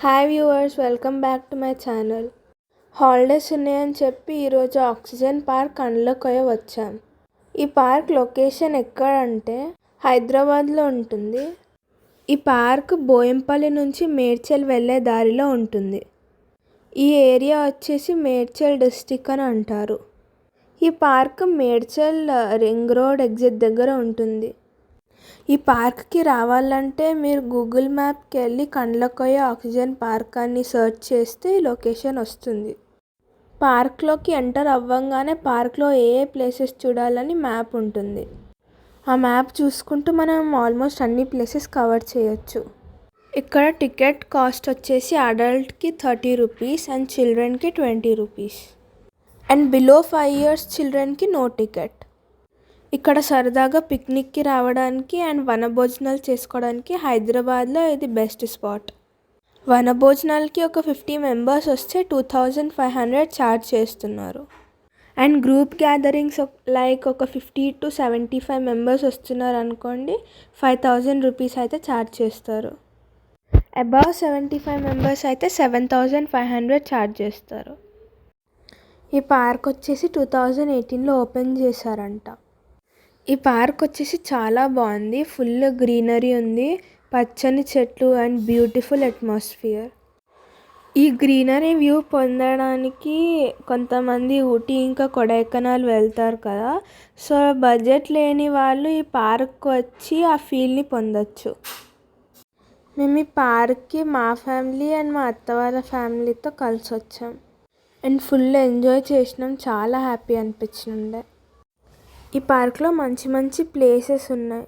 Hi viewers, welcome back to my channel. Holidays ఉన్నాయని చెప్పి ఈరోజు ఆక్సిజన్ పార్క్ అండ్లకోయ వచ్చాం. ఈ పార్క్ లొకేషన్ ఎక్కడంటే హైదరాబాద్లో ఉంటుంది. ఈ పార్క్ బోయంపల్లి నుంచి మేడ్చల్ వెళ్ళే దారిలో ఉంటుంది. ఈ ఏరియా వచ్చేసి మేడ్చల్ డిస్టిక్ అని అంటారు. ఈ park Medchal ring road exit దగ్గర ఉంటుంది. ఈ పార్క్కి రావాలంటే మీరు గూగుల్ మ్యాప్కి వెళ్ళి కండ్లకోయ ఆక్సిజన్ పార్క్ అని సెర్చ్ చేస్తే లొకేషన్ వస్తుంది. పార్క్లోకి ఎంటర్ అవ్వగానే పార్క్లో ఏ ప్లేసెస్ చూడాలని మ్యాప్ ఉంటుంది. ఆ మ్యాప్ చూసుకుంటూ మనం ఆల్మోస్ట్ అన్ని ప్లేసెస్ కవర్ చేయొచ్చు. ఇక్కడ టికెట్ కాస్ట్ వచ్చేసి అడల్ట్కి 30 రూపీస్ అండ్ చిల్డ్రన్కి 20 రూపీస్ అండ్ బిలో 5 years చిల్డ్రన్కి నో టికెట్. ఇక్కడ సరదాగా పిక్నిక్కి రావడానికి అండ్ వనభోజనాలు చేసుకోవడానికి హైదరాబాద్లో ఇది బెస్ట్ స్పాట్. వనభోజనాలకి ఒక 50 members వస్తే 2500 ఛార్జ్ చేస్తున్నారు. అండ్ గ్రూప్ గ్యాదరింగ్స్ లైక్ ఒక 50 to 75 members వస్తున్నారు అనుకోండి, 5000 రూపీస్ అయితే ఛార్జ్ చేస్తారు. అబౌవ్ 75 members అయితే 7500 ఛార్జ్ చేస్తారు. ఈ పార్క్ వచ్చేసి 2018లో ఓపెన్ చేశారంట. ఈ పార్క్ వచ్చేసి చాలా బాగుంది. ఫుల్ గ్రీనరీ ఉంది, పచ్చని చెట్లు అండ్ బ్యూటిఫుల్ అట్మాస్ఫియర్. ఈ గ్రీనరీ వ్యూ పొందడానికి కొంతమంది ఊటీ ఇంకా కొడైకెనాల్ వెళ్తారు కదా. సో బడ్జెట్ లేని వాళ్ళు ఈ పార్క్ వచ్చి ఆ ఫీల్ని పొందొచ్చు. మేము ఈ పార్క్కి మా ఫ్యామిలీ అండ్ మా అత్త వాళ్ళ ఫ్యామిలీతో కలిసి వచ్చాం అండ్ ఫుల్ ఎంజాయ్ చేసినాం. చాలా హ్యాపీ అనిపించిండే. ఈ పార్క్లో మంచి మంచి ప్లేసెస్ ఉన్నాయి.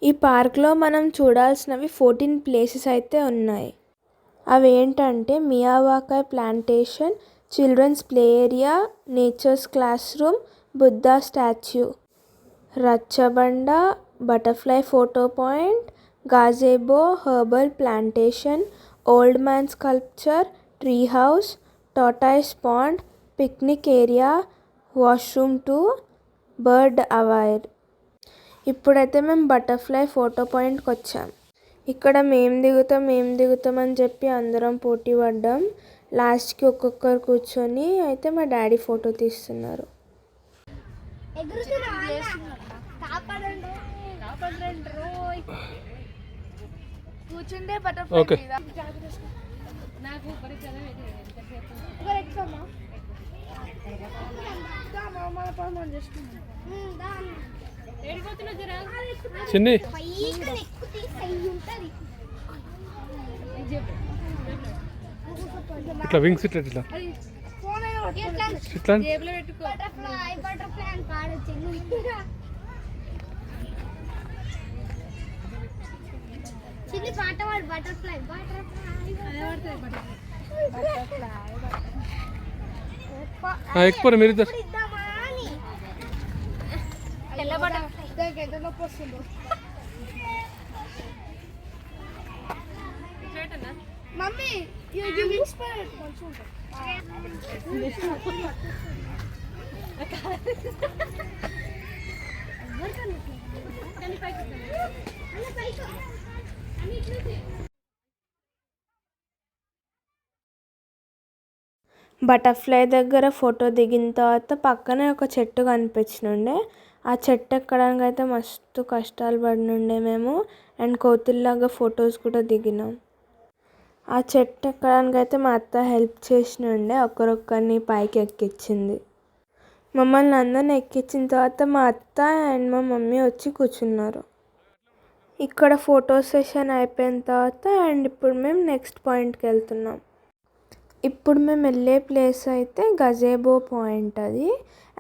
ఈ పార్క్లో మనం చూడాల్సినవి 14 ప్లేసెస్ అయితే ఉన్నాయి. అవి ఏంటంటే Miyawaki plantation, children's play area, nature's class room, Buddha statue, రచ్చబండ, butterfly photo point, gazebo herbal plantation, old man sculpture, tree house, tortoise pond, picnic area, washroom 2, bird aviary. ఇప్పుడైతే మేము బటర్ఫ్లై ఫోటో పాయింట్కి వచ్చాం. ఇక్కడ మేము దిగుతాం అని చెప్పి అందరం పోటీ పడ్డాం. లాస్ట్కి ఒక్కొక్కరు కూర్చొని అయితే మా డాడీ ఫోటో తీస్తున్నారు. చిన్ని ఇట్లా వింగ్స్ ఇట్లా ఇట్లా ఇట్లా ఎక్కువ మీరు మమ్మీ బటర్ఫ్లై దగ్గర ఫోటో దిగిన తర్వాత పక్కనే ఒక చెట్టు కనిపించినుండే. ఆ చెట్టు ఎక్కడానికి అయితే మస్తు కష్టాలు పడినుండే మేము. అండ్ కోతుల్లాగా ఫొటోస్ కూడా దిగినాం. ఆ చెట్టు ఎక్కడానికి అయితే మా అత్త హెల్ప్ చేసినుండే, ఒకరొక్కరిని పైకి ఎక్కించింది. మమ్మల్ని అందరిని ఎక్కించిన తర్వాత మా అత్త అండ్ మా మమ్మీ వచ్చి కూర్చున్నారు. ఇక్కడ ఫోటో సెషన్ అయిపోయిన తర్వాత అండ్ ఇప్పుడు మేము నెక్స్ట్ పాయింట్కి వెళ్తున్నాం. ఇప్పుడు మేము వెళ్ళే ప్లేస్ అయితే గజేబో పాయింట్ అది.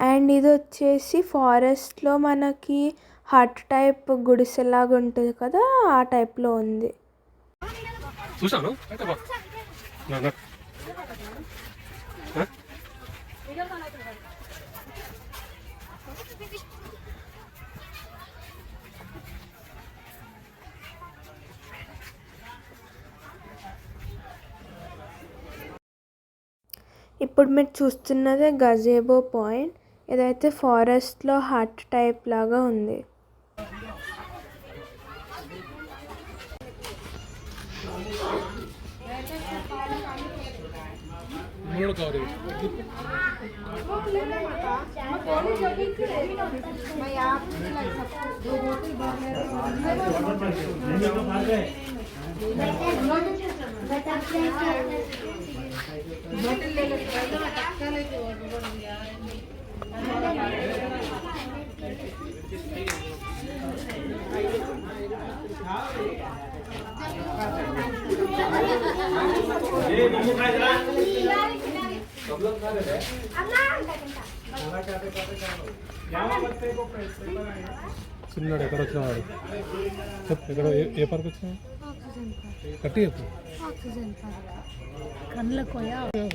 అండ్ ఇది వచ్చేసి ఫారెస్ట్లో మనకి హట్ టైప్ గుడిసెలాగా ఉంటుంది కదా, ఆ టైప్లో ఉంది. ఇప్పుడు మీరు చూస్తున్నదే గజేబో పాయింట్. ఇదైతే ఫారెస్ట్లో హట్ టైప్ లాగా ఉంది. మూడు కవర్ చిన్నాడు ఎక్కడ వచ్చినాడు చెప్పు ఎక్కడ ఏ పార్క్ వచ్చినా గట్టి చెప్పు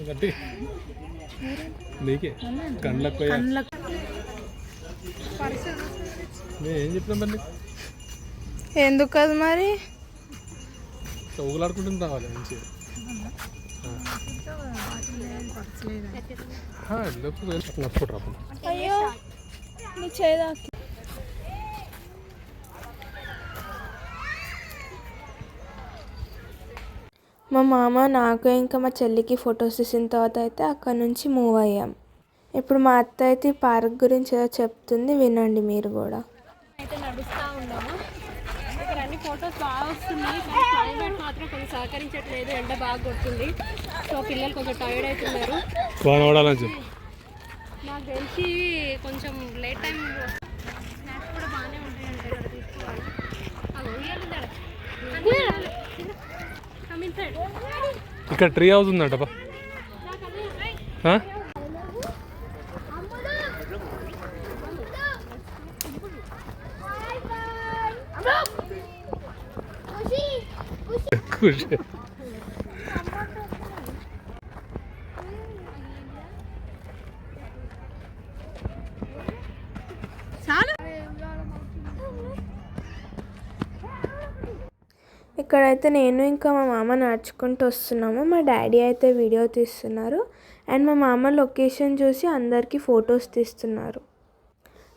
గట్టి నీకే కండ్ల కొయ్య నేను ఏం చెప్పినా మరి ఎందుకు కదా మరి ఊగులాడుకుంటుంది రావాలి మంచిగా అయ్యో నీ చేదా మా మామ నాకు ఇంకా మా చెల్లికి ఫొటోస్ తీసిన తర్వాత అయితే అక్కడ నుంచి మూవ్ అయ్యాం. ఇప్పుడు మా అత్త అయితే ఈ పార్క్ గురించి ఏదో చెప్తుంది, వినండి మీరు కూడా. అయితే నడుస్తూ ఉన్నాము. ఇక్కడ అన్ని ఫొటోస్ బాగా వస్తున్నాయి, కానీ క్లైమేట్ మాత్రం కొంచెం సహకరించట్లేదు. ఎండ బాగా కొడుతుంది. సో పిల్లలు కొంచెం టైర్డ్ అవుతున్నారు. నాకు తెలిసి కొంచెం లేట్ టైం స్నాక్స్ కూడా బాగానే ఉంటాయంట ఇక్కడ తీసుకోవాలి. ఇక్కడ ట్రీ హౌస్ ఉందంట ఇక్కడైతే నేను ఇంకా మా మామ నడుచుకుంటూ వస్తున్నాము. మా డాడీ అయితే వీడియో తీస్తున్నారు అండ్ మా మామ లొకేషన్ చూసి అందరికీ ఫొటోస్ తీస్తున్నారు.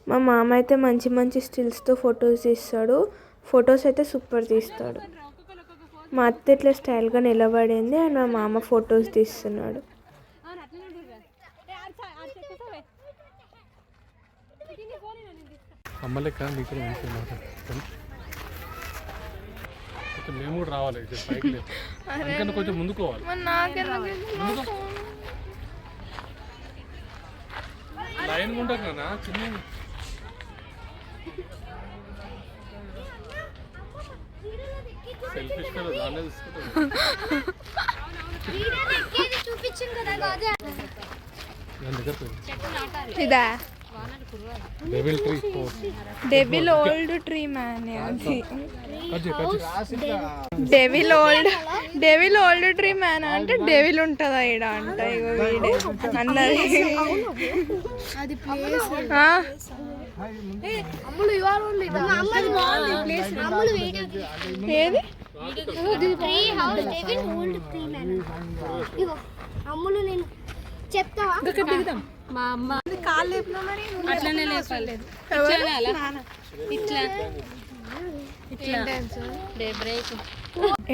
మా మామ అయితే మంచి మంచి స్టిల్స్తో ఫొటోస్ తీస్తాడు. ఫొటోస్ అయితే సూపర్ తీస్తాడు. మా అత్త ఇట్లా స్టైల్గా నిలబడింది అండ్ మా మామ ఫొటోస్ తీస్తున్నాడు. అమ్మలేక మీకు మేము కూడా రావాలి పైకి కొంచెం ముందుకోవాలి. లైన్ ఉంటుంది కదా చిన్న సెల్ఫిష్ కదా దాన్నే తీసుకుంటాం. ఇదా devil tree devil old tree man అది. డెవిల్ ఓల్డ్ ట్రీ మ్యాన్ అంటే డెవిల్ ఉంటుందా ఈడ అంట. ఇగో వీడే అన్నది. ఏది అమ్ములు నేను చెప్తా. మా అమ్మ కాళ్ళు లేపినా మరి అట్లనే లేపాలి. ఇట్లా ఇట్లా బ్రేక్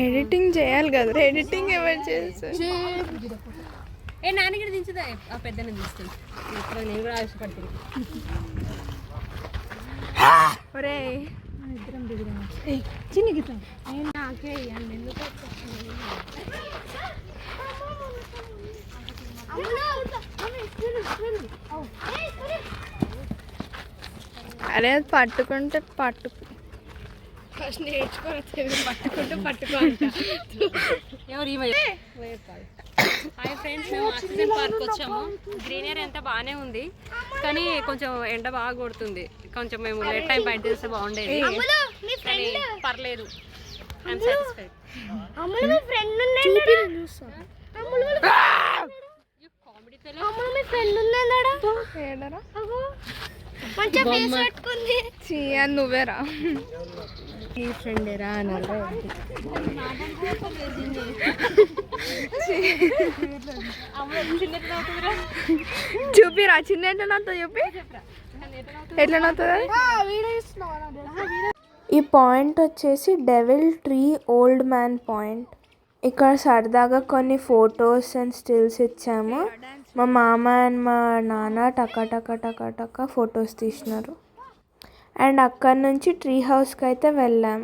ఎడిటింగ్ చేయాలి కదా. ఎడిటింగ్ ఎవరు చేస్తారు? ఏ నాన్నగిరి దించుదా ఆ పెద్దనే దిస్తుంది. ఇప్పుడు నేను కూడా ఆశపడుతుంది. ఒరే ఇద్దరం దిగుదాం. చిన్న గీతం నాకే ఇవ్వండి. ఎందుకు అరే అది పట్టుకుంటే ఫస్ట్ నేర్చుకోవాలి. పట్టుకో అంట. ఎవరు హాయ్ ఫ్రెండ్స్, మేము ఆక్సిజన్ పార్క్ వచ్చాము. గ్రీనరీ అంతా బాగానే ఉంది, కానీ కొంచెం ఎండ బాగా కొడుతుంది. కొంచెం మేము లేట్ టైం బయట చేస్తే బాగుండేది, కానీ పర్లేదు. I'm satisfied. నువ్వేరా ఈ ఫ్రెండేరా అనాలి. చూపిరా చిన్న ఎట్లా నాతో చూపి ఎట్లా నాతో. ఈ పాయింట్ వచ్చేసి devil tree old man point. ఇక్కడ సరదాగా కొన్ని ఫొటోస్ అండ్ స్టిల్స్ ఇచ్చాము. మా మామ అండ్ మా నాన్న టక ఫొటోస్ తీసినారు. అండ్ అక్కడ నుంచి ట్రీ హౌస్కి అయితే వెళ్ళాం.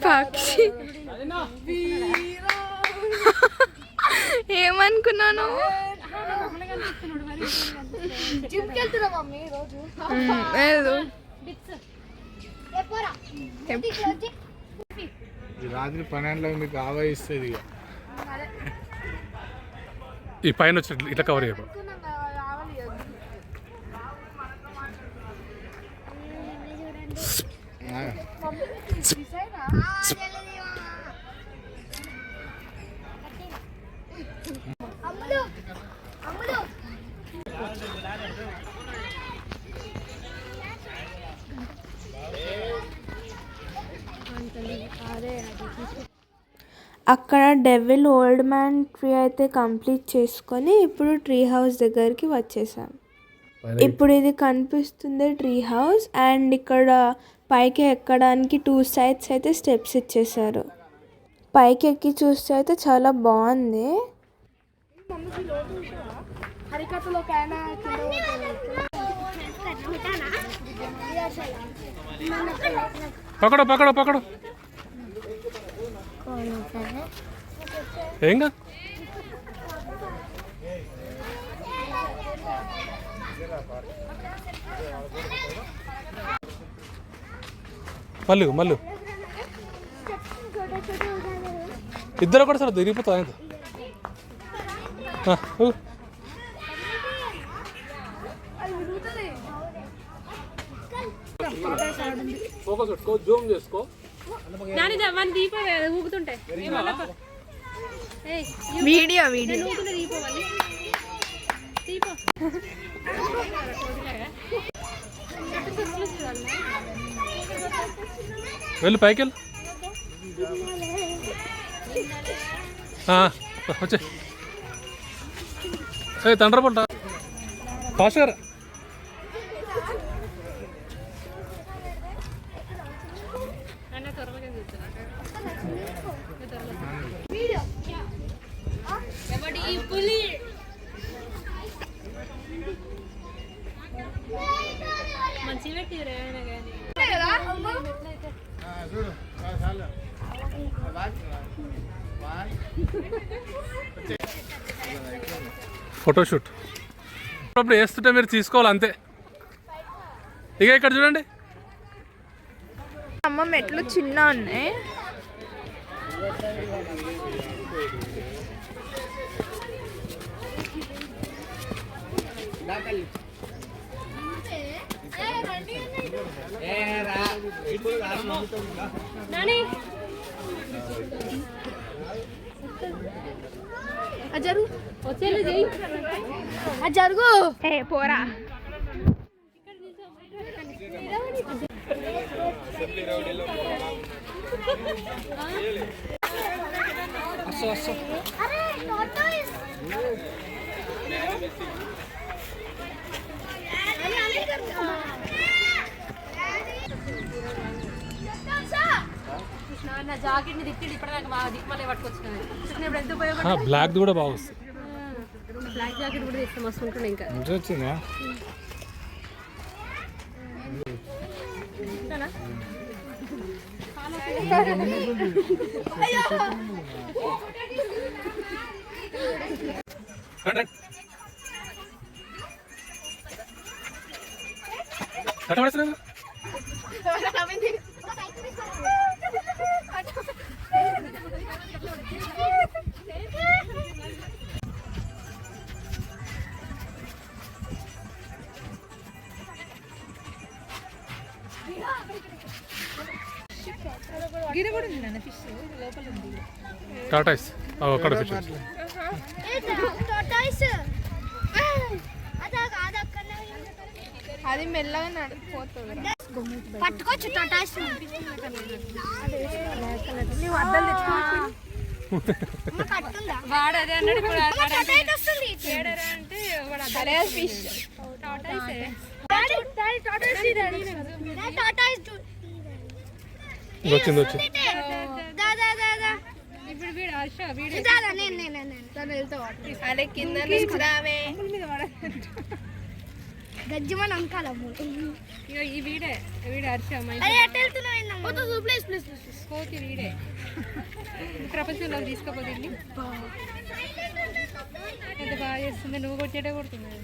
పక్షి ఏమనుకున్నాను. రాత్రి 12 మీకు ఆవహిస్తుంది. ఈ పైన వచ్చి ఇట్లా కవర్ చేయకు. అక్కడ డెవిల్ ఓల్డ్ మ్యాన్ ట్రీ అయితే కంప్లీట్ చేసుకొని ఇప్పుడు ట్రీ హౌస్ దగ్గరికి వచ్చేసాం. ఇప్పుడు ఇది కనిపిస్తుంది ట్రీ హౌస్. అండ్ ఇక్కడ పైకి ఎక్కడానికి 2 sides అయితే స్టెప్స్ ఇచ్చేసారు. పైకి ఎక్కి చూస్తే అయితే చాలా బాగుంది. పకడో పకడో పకడో ఏంగా మల్లు మల్లు ఇద్దరు కూడా సార్ తిరిగిపోతా. ఫోకస్ పెట్టుకో, జూమ్ చేసుకో. ఊగుతుంటాయి వీడియో వెళ్ళు పైకి వెళ్ళు. వచ్చే తండ్రి పల్ట ఫాస్ట్ గారు. మంచిగా ఫోటోషూట్ అప్పుడు వేస్తుంటే మీరు తీసుకోవాలి అంతే. ఇక ఇక్కడ చూడండి, అమ్మ మెట్లు చిన్న ఉన్నాయి. జరుగు పోరా. జాకెట్ ని తిట్టి ఇప్పటిదాకా మా దిక్కుమలే పట్టుకొచ్చినది. ఇప్పుడు ఎంత ఉపయోగపడుతుంది. బ్లాక్ కూడా బాగా వస్తుంది. బ్లాక్ జాకెట్ కూడా తీస్తే మస్తు ఉంటుండే. ఇంకా వచ్చిందా టాటాయిస్ అక్కడ ఫిష్ అది మెల్లగా నడిపోతుంది. పట్టుకోవచ్చు టాటాయిస్. వాడు అదే అన్నాడు. వచ్చింది వచ్చింది. దాదా ఇప్పుడు వీడు హర్ష వీడు అదే కింద నుంచి రావే. గజ్జమని అంకాల ఇగో ఈ వీడే హర్ష కోతి వీడే ప్రపంచంలోకి తీసుకపోతే ఎంత బాగా చేస్తుంది. నువ్వు కొట్టేటే కొడుతున్నావు.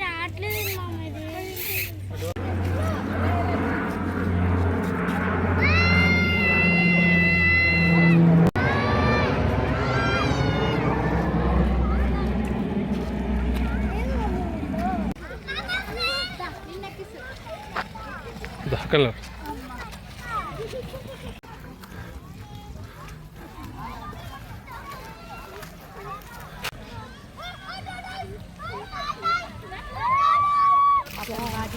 రావట్లేదు కలర్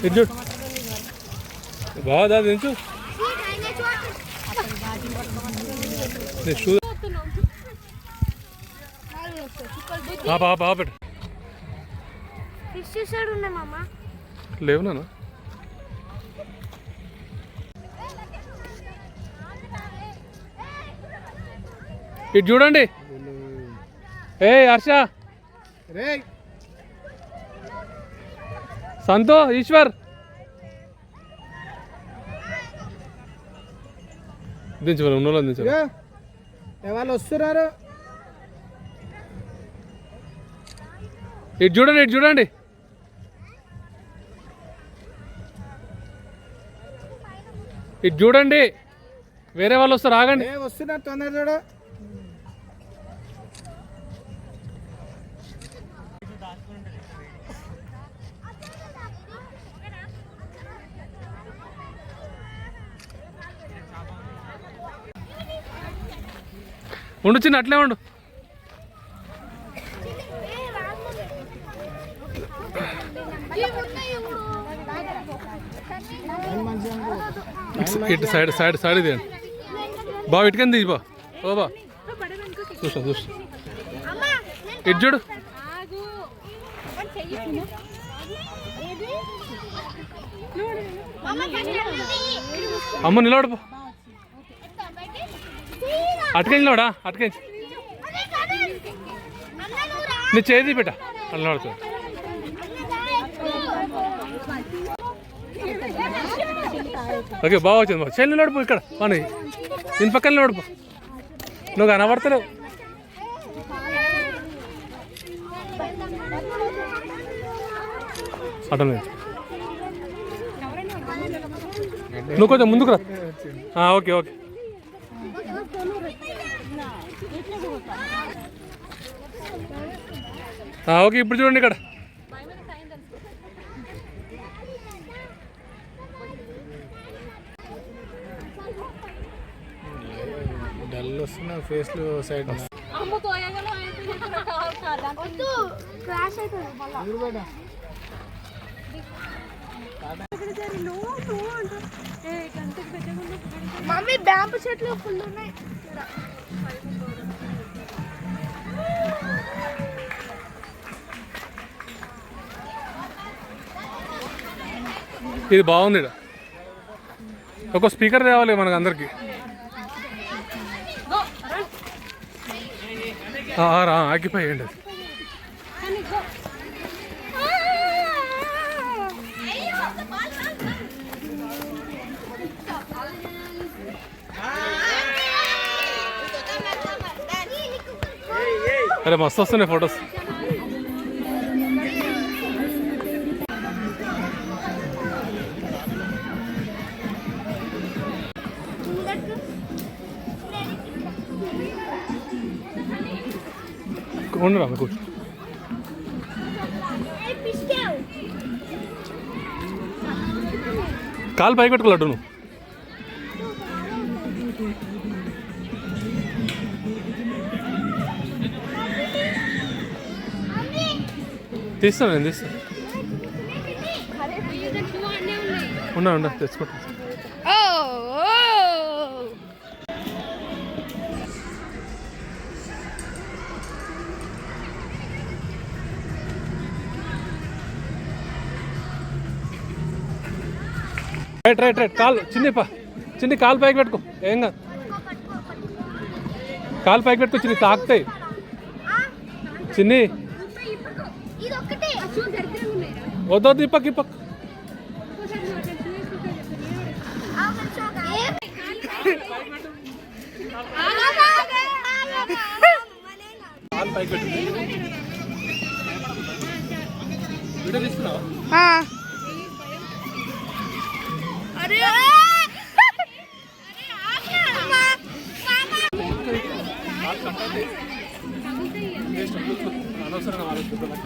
ఇది బాగా దించు షూ పెట్టు ఫిష్ చూసాడు ఉన్నాయి మామ. లేవు నాన్న. ఇటు చూడండి. ఏ హర్ష, సంతో, ఈశ్వర్ దించమని ఉన్న వాళ్ళని దించారు. వాళ్ళు వస్తున్నారు. ఇటు చూడండి, ఇటు చూడండి. ఇటు చూడండి, వేరే వాళ్ళు వస్తారు. ఆగండి. వస్తున్నారు, తొందర చూడు. ఉండు చిన్న, అట్లే ఉండు. ఇటు సైడ్ సైడ్ సైడ్ ఇది బా, ఇటుకని తీసి బా. ఓ బా, చూస్తా చూస్తా. ఇటు చూడు. అమ్మ నిలబడిపో. అటుకెళ్ళి నిలబడా, అటుకెళ్ళి నీ చేతి పెట్ట అలా నిలబడుతుంది. ఓకే, బాగా వచ్చింది. బాగా చెల్లి నిలబడిపో. ఇక్కడ అని దీని పక్కన నిలబడిపో. నువ్వు కనబడతలేవు. అటం లేదు. నువ్వు కొంచెం ముందుకు రా. Okay okay. ఓకే, ఇప్పుడు చూడండి ఇక్కడ. డల్ వస్తున్నా ఫేస్లో సైడ్ క్రాష్ అవుతుంది. మమ్మీ బ్యాంపు చెట్లు ఫుల్ ఉన్నాయి. ఇది బాగుంది. ఒక స్పీకర్ తేవాలి మనకు అందరికి. ఆగిపోయండి అది. అరే మస్తు వస్తున్నాయి ఫొటోస్. ఉండరా కూర్చో. కాలు పైకి పెట్టుకోలేడు నువ్వు. తీస్తాను, నేను తీస్తాను. ఉన్నా తెచ్చుకుంటా. రైట్ రైట్ రైట్ కాలు చిన్ని కాలు పైకి పెట్టుకో ఏం కాదు. కాలు పైకి పెట్టుకో చిన్ని, తాకుతాయి చిన్ని. ఇది ఒక్కటే వద్దు ఇప్పకి కాలు పైకి పెట్టు. వీడియో తీసుకున్నావా? అనవసరంగా ఆలోచిస్తున్నా.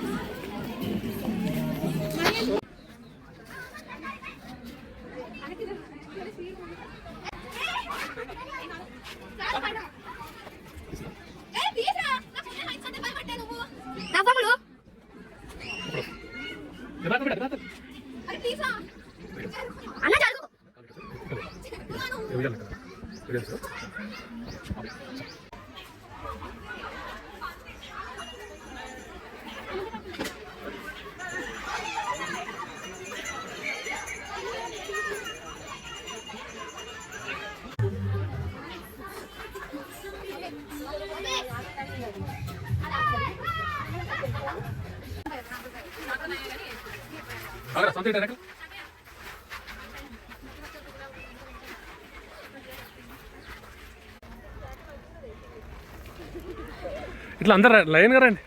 ఇట్లా అందరు లైన్గా రండి.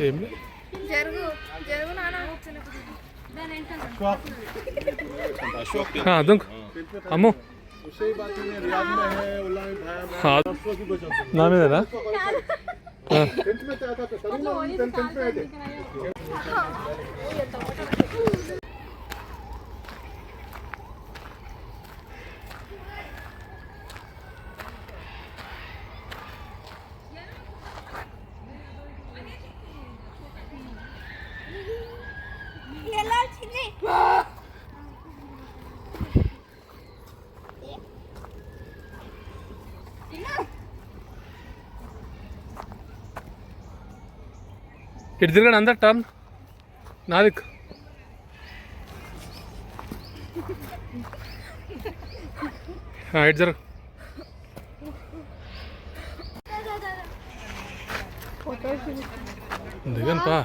ఏం జరుగు నాన్న. దుంకు అమ్ము నా మీదనా? ఇటు తిరగండి అందరు టర్న్ నాదిక్. ఇటు జరగ. దిగను పా.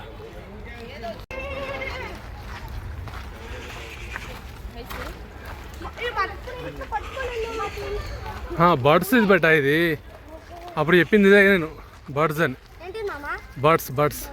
బర్డ్స్ ఇది బెట, ఇది అప్పుడు చెప్పింది ఇదే నేను, బర్డ్స్ అని. బర్డ్స్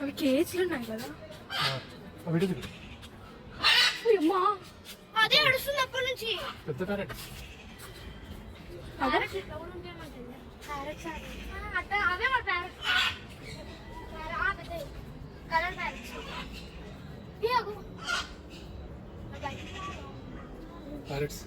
అవి కేజీలు ఉన్నాయి కదా. అదే అడుస్తుంది అప్పటి నుంచి. అవే మా కలర్ ప్యారెట్స్.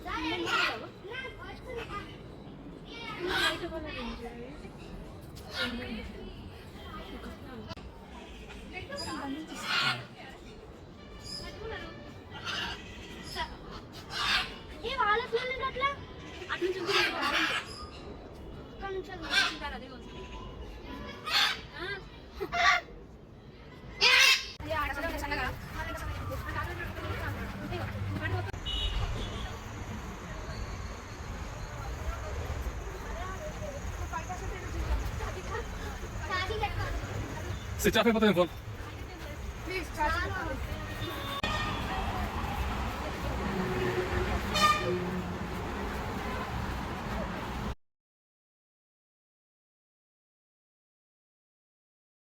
స్విచ్ ఆఫ్ అయిపోతుంది ఫోన్.